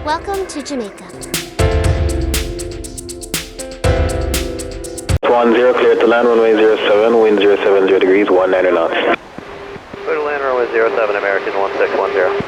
Welcome to Jamaica. 10, clear to land, runway 07, wind 070 degrees, 19 knots. Clear to land, runway 07, American 1610.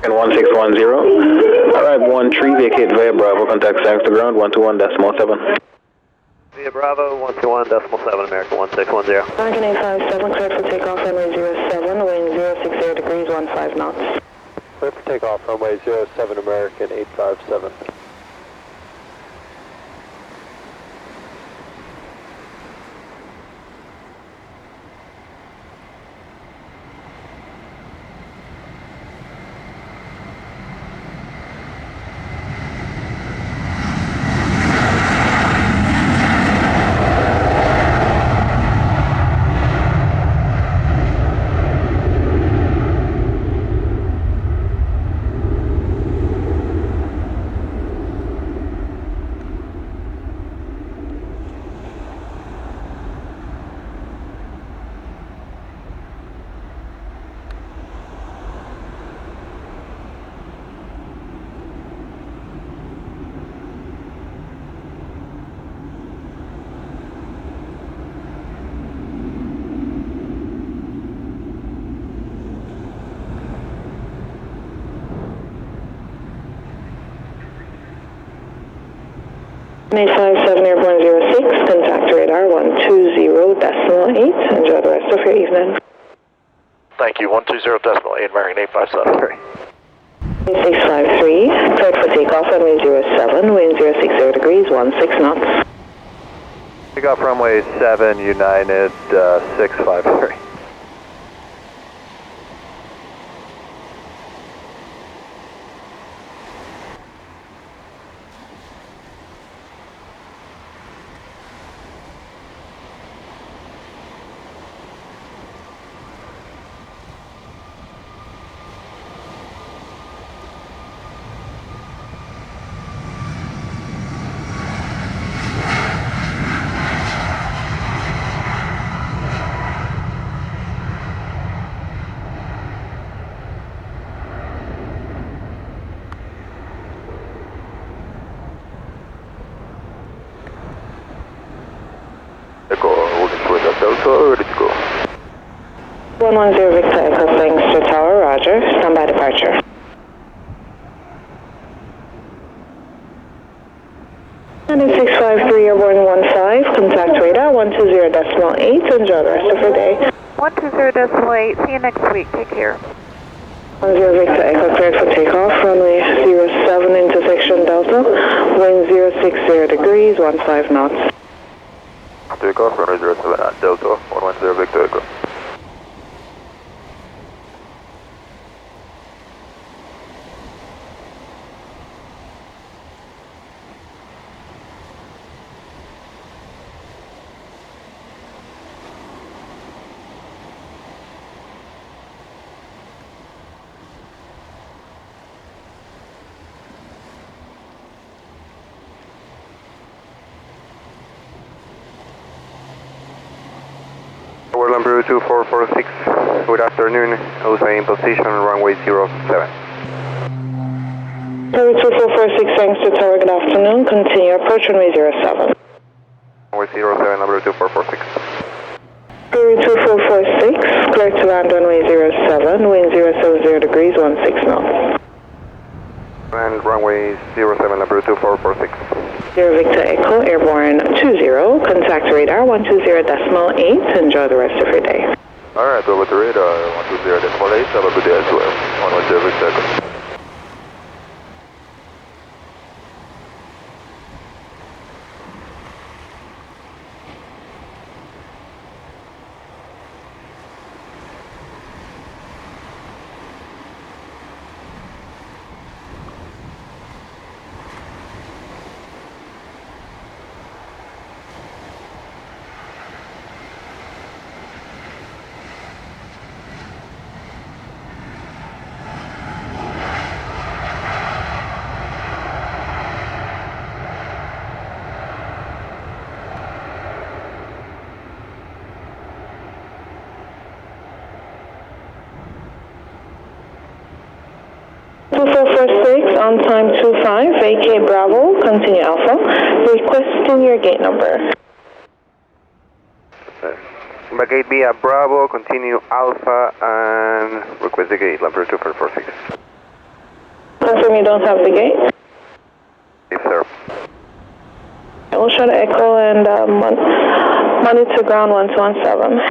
And 1610. Alright, 13, vacate via Bravo, contact Sanks to ground, 121.7. Via Bravo, 121.7, American 1610. American 857, cleared for takeoff, runway 07, wind 060 degrees, 15 knots. Clear for takeoff, runway 07, American 857. An 857 airborne 06, contact radar 120.8. Enjoy the rest of your evening. Thank you, 120.8, American 857. 653, cleared for takeoff, runway 07, wind 060 degrees, 16 knots. Takeoff, runway 7, United 653. Ready to go. 110 Victor Echo, Sangster Tower, roger. Stand by departure. And 653 airborne 15, contact radar 120.8. Enjoy the rest of your day. 120.8. See you next week. Take care. 10 Victor Echo, cleared for takeoff, runway 07, intersection Delta, wind 060 degrees, 15 knots. Takeoff, runway 07 at Delta, 110 Victor Echo. Orland Brew 2446, good afternoon, also in position runway 07. 2446, thanks to Tower, good afternoon. Continue approach runway 07. Runway 07, number 2446. 2446, clear to land runway 07, wind 070 degrees, 16 knots. And runway 07, number 2446. 0 Victor Echo, airborne 20, contact radar 120.8. Enjoy the rest of your day. Alright, over to radar 120.8, have a good day as well. 110 Victor Echo. ground time 25, vacate Bravo, continue Alpha, requesting your gate number. Gate B at Bravo, continue Alpha, and request the gate, Lambert 2446. Confirm you don't have the gate. Yes, sir. We'll try to echo and monitor ground 1217.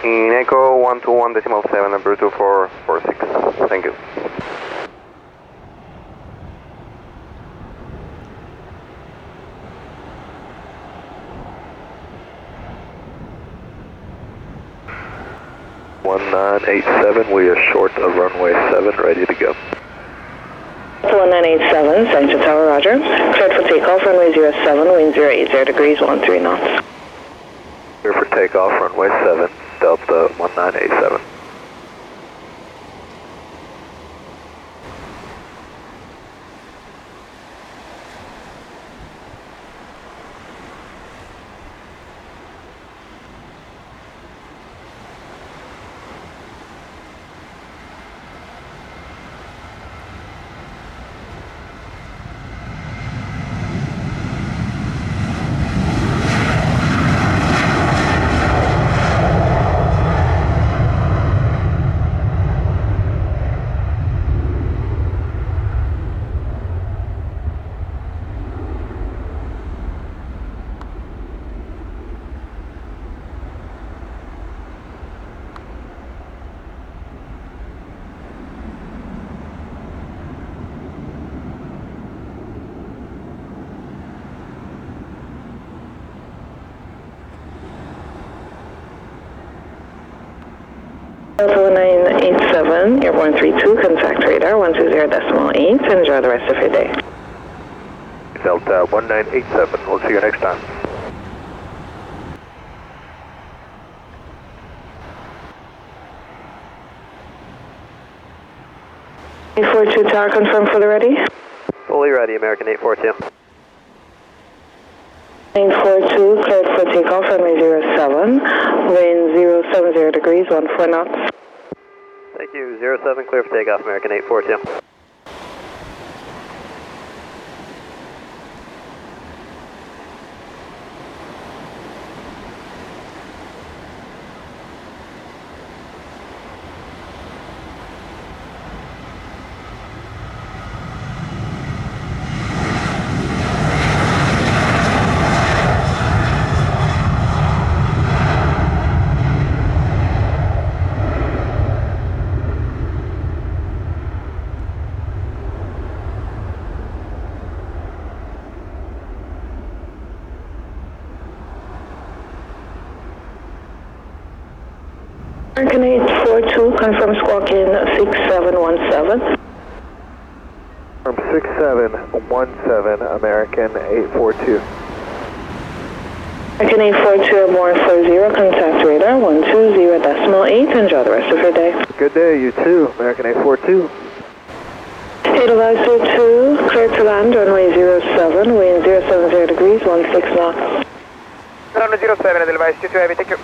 In Echo 121.7, Lambert 2446. Thank you. We are short of runway 7, ready to go. 1987, Center Tower, roger. Cleared for takeoff, runway 07, wind 080 degrees, 13 knots. Clear for takeoff, runway 7, Delta 1987. Delta 1987, Airborne 32, contact radar 120.8. Enjoy the rest of your day. Delta 1987, we'll see you next time. A42 tower confirmed fully ready. Fully ready, American 842. 942 cleared for takeoff, runway 07, wind 070 degrees, 14 knots. Thank you, 07, clear for takeoff, American 842. American 842, confirm squawk in 6717. 6717, American 842. American 842, Airborne 40, contact radar 120.8. Enjoy the rest of your day. Good day, you too, American 842. Edelweiss 02, clear to land, runway 07, wind 070 degrees, 16 knots. Runway 07, Edelweiss 22 heavy, thank you.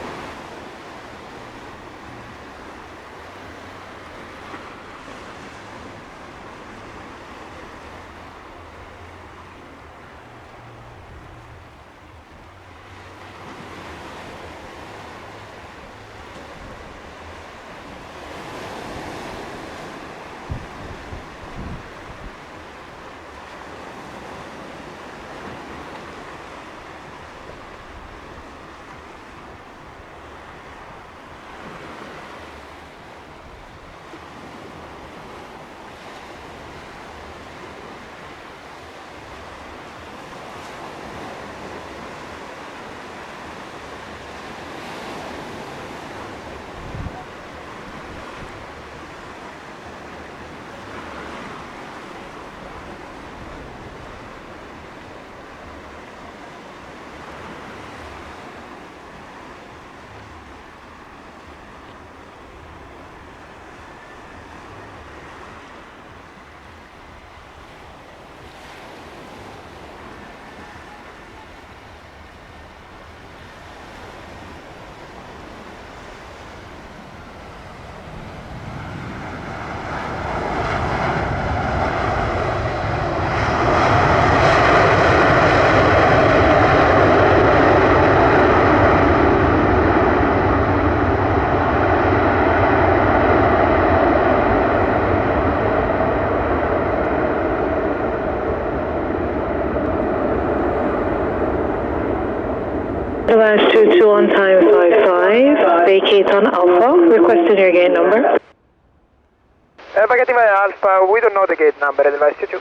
Requesting your gate number. Spaghetti Alpha, we don't know the gate number, advise you to.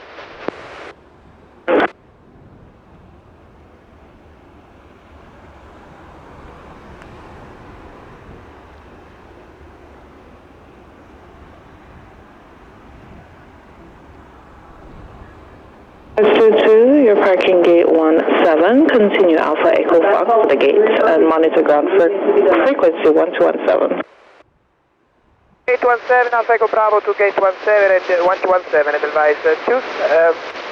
Two, your parking gate 17, continue Alpha Echo Fox to the gate and monitor ground for frequency 1217. 817, Alpha Echo Bravo to gate 17 and 1217, advise 2.